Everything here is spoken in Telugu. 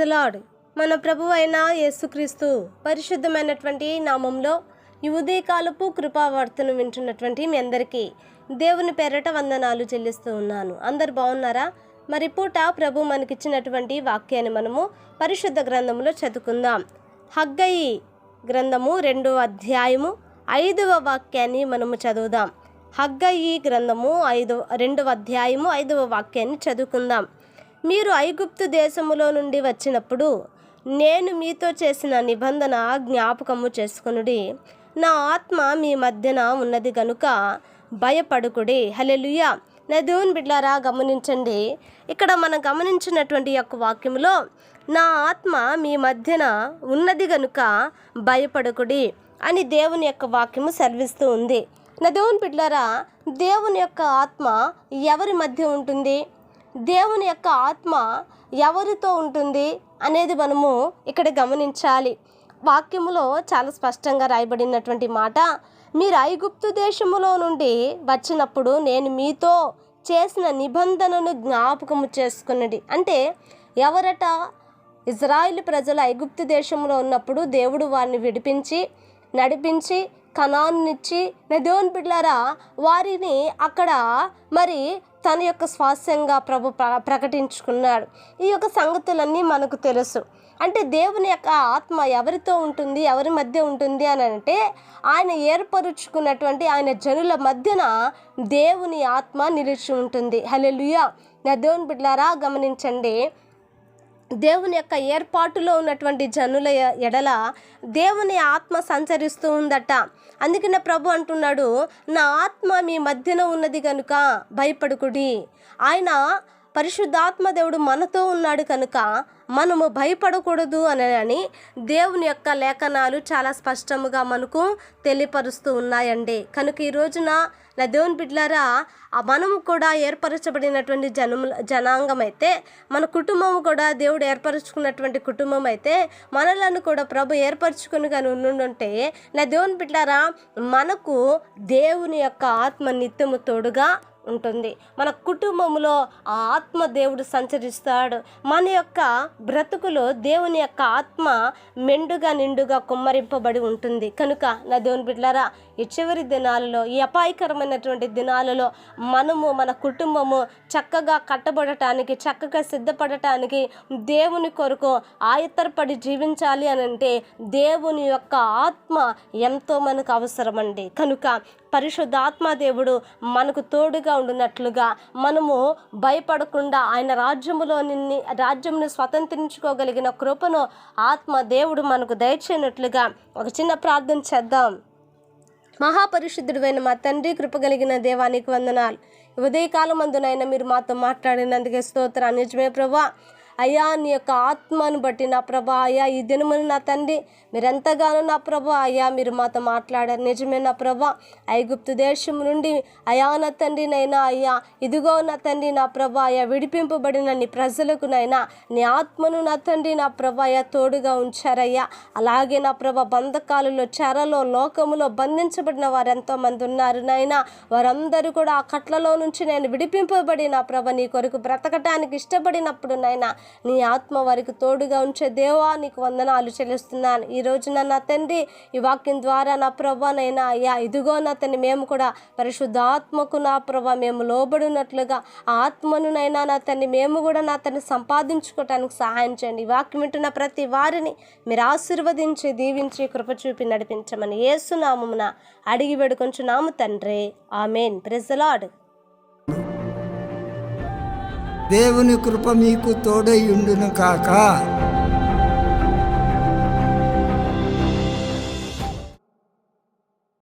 The lord. మన ప్రభువు అయిన యేసుక్రీస్తు పరిశుద్ధమైనటువంటి నామంలో ఈ ఉదయకాలపు కృపావార్తను వింటున్నటువంటి మీ అందరికీ దేవుని పేరట వందనాలు చెల్లిస్తూ ఉన్నాను. అందరు బాగున్నారా? మరి పూట ప్రభు మనకిచ్చినటువంటి వాక్యాన్ని మనము పరిశుద్ధ గ్రంథంలో చదువుకుందాం. హగ్గయి గ్రంథము 2వ అధ్యాయము 5వ వాక్యాన్ని మనము చదువుదాం. హగ్గయి గ్రంథము 2వ అధ్యాయము 5వ వాక్యాన్ని చదువుకుందాం. మీరు ఐగుప్తు దేశములో నుండి వచ్చినప్పుడు నేను మీతో చేసిన నిబంధన జ్ఞాపకము చేసుకొనుడి. నా ఆత్మ మీ మధ్యన ఉన్నది గనుక భయపడుకుడి. హల్లెలూయా. నా దేవుని బిడ్డలారా, గమనించండి. ఇక్కడ మనం గమనించినటువంటి యొక్క వాక్యంలో నా ఆత్మ మీ మధ్యన ఉన్నది గనుక భయపడుకుడి అని దేవుని యొక్క వాక్యము సెలవిస్తూ ఉంది. నా దేవుని బిడ్డలారా, దేవుని యొక్క ఆత్మ ఎవరి మధ్య ఉంటుంది, దేవుని యొక్క ఆత్మ ఎవరితో ఉంటుంది అనేది మనము ఇక్కడ గమనించాలి. వాక్యములో చాలా స్పష్టంగా రాయబడినటువంటి మాట, మీరు ఐగుప్తు దేశములో నుండి వచ్చినప్పుడు నేను మీతో చేసిన నిబంధనను జ్ఞాపకము చేసుకున్నది. అంటే ఎవరట? ఇజ్రాయిల్ ప్రజలు ఐగుప్తు దేశంలో ఉన్నప్పుడు దేవుడు వారిని విడిపించి నడిపించి కనానునిచ్చి, నా దేవుని బిడ్డలారా, వారిని అక్కడ మరి తన యొక్క స్వాస్యంగా ప్రభు ప్రకటించుకున్నాడు. ఈ యొక్క సంగతులన్నీ మనకు తెలుసు. అంటే దేవుని యొక్క ఆత్మ ఎవరితో ఉంటుంది, ఎవరి మధ్య ఉంటుంది అని అంటే ఆయన ఏర్పరుచుకున్నటువంటి ఆయన జనుల మధ్యన దేవుని ఆత్మ నిలిచి ఉంటుంది. హల్లెలూయా. నా దేవుని బిడ్డలారా, గమనించండి. దేవుని యొక్క ఏర్పాటులో ఉన్నటువంటి జనుల ఎడల దేవుని ఆత్మ సంచరిస్తూ ఉందట. అందుకనే ప్రభు అంటున్నాడు, నా ఆత్మ మీ మధ్యన ఉన్నది కనుక భయపడుకుడి. ఆయన పరిశుద్ధాత్మ దేవుడు మనతో ఉన్నాడు కనుక మనము భయపడకూడదు అని దేవుని యొక్క లేఖనాలు చాలా స్పష్టముగా మనకు తెలియపరుస్తూ ఉన్నాయండి. కనుక ఈ రోజున నా దేవుని బిడ్డలారా, మనము కూడా ఏర్పరచబడినటువంటి జనాంగం అయితే, మన కుటుంబం కూడా దేవుడు ఏర్పరచుకున్నటువంటి కుటుంబం అయితే, మనలను కూడా ప్రభు ఏర్పరచుకుని కానీ ఉండుంటే నా దేవుని బిడ్డలారా, మనకు దేవుని యొక్క ఆత్మ నిత్యము తోడుగా ఉంటుంది. మన కుటుంబంలో ఆ ఆత్మ దేవుడు సంచరిస్తాడు. మన యొక్క బ్రతుకులో దేవుని యొక్క ఆత్మ మెండుగా నిండుగా కుమ్మరింపబడి ఉంటుంది. కనుక నా దేవుని బిడ్డలారా, ఈ చివరి దినాలలో, ఈ అపాయకరమైనటువంటి దినాలలో మనము మన కుటుంబము చక్కగా కట్టబడటానికి, చక్కగా సిద్ధపడటానికి, దేవుని కొరకు ఆయత్తరపడి జీవించాలి అని అంటే దేవుని యొక్క ఆత్మ ఎంతో మనకు అవసరమండి. కనుక పరిశుద్ధాత్మ దేవుడు మనకు తోడుగా ఉండినట్లుగా మనము భయపడకుండా ఆయన రాజ్యమును స్వతంత్రించుకోగలిగిన కృపను ఆత్మ దేవుడు మనకు దయచేయనట్లుగా ఒక చిన్న ప్రార్థన చేద్దాం. మహాపరిశుద్ధుడైన మా తండ్రి, కృపగలిగిన దేవానికి వందనాలు. ఉదయకాలం అందునైనా మీరు మాతో మాట్లాడినందుకే స్తోత్రం. నిజమే ప్రభా, అయ్యా నీ యొక్క ఆత్మను బట్టి నా ప్రభా, అయ్యా ఈ దినమును నా తండ్రి మీరెంతగానో నా ప్రభా అయ్యా మీరు మాతో మాట్లాడారు. నిజమే నా ప్రభా, ఐగుప్తు దేశం నుండి అయ్యా నా తండ్రి నైనా అయ్యా ఇదిగో నా తండ్రి నా ప్రభా అయ్యా విడిపింపబడిన నీ ప్రజలకు నైనా నీ ఆత్మను నా తండ్రి నా ప్రభా అయ్యా తోడుగా ఉంచారయ్యా. అలాగే నా ప్రభా బంధకాలలో, చెరలో, లోకములో బంధించబడిన వారు ఎంతోమంది ఉన్నారు నైనా. వారందరూ కూడా ఆ కట్లలో నుంచి నేను విడిపింపబడి నా ప్రభా నీ కొరకు బ్రతకటానికి ఇష్టపడినప్పుడు నైనా నీ ఆత్మ వారికి తోడుగా ఉంచే దేవా నీకు వందనాలు చెల్లిస్తున్నాను. ఈ రోజున నా తండ్రి ఈ వాక్యం ద్వారా నా ప్రభానైనా అయ్యా ఇదిగో నా తండ్రి మేము కూడా పరిశుద్ధ ఆత్మకు నా ప్రభా మేము లోబడినట్లుగా ఆ ఆత్మనునైనా నా తండ్రి మేము కూడా నా తండ్రి సంపాదించుకోవటానికి సహాయం చేయండి. ఈ వాక్యం వింటున్న ప్రతి వారిని మీరు ఆశీర్వదించి దీవించి కృప చూపి నడిపించమని యేసు నామమున అడిగి వేడుకొంచున్నాము తండ్రి. ఆమేన్. Praise the Lord. దేవుని కృప మీకు తోడై ఉండును కాక.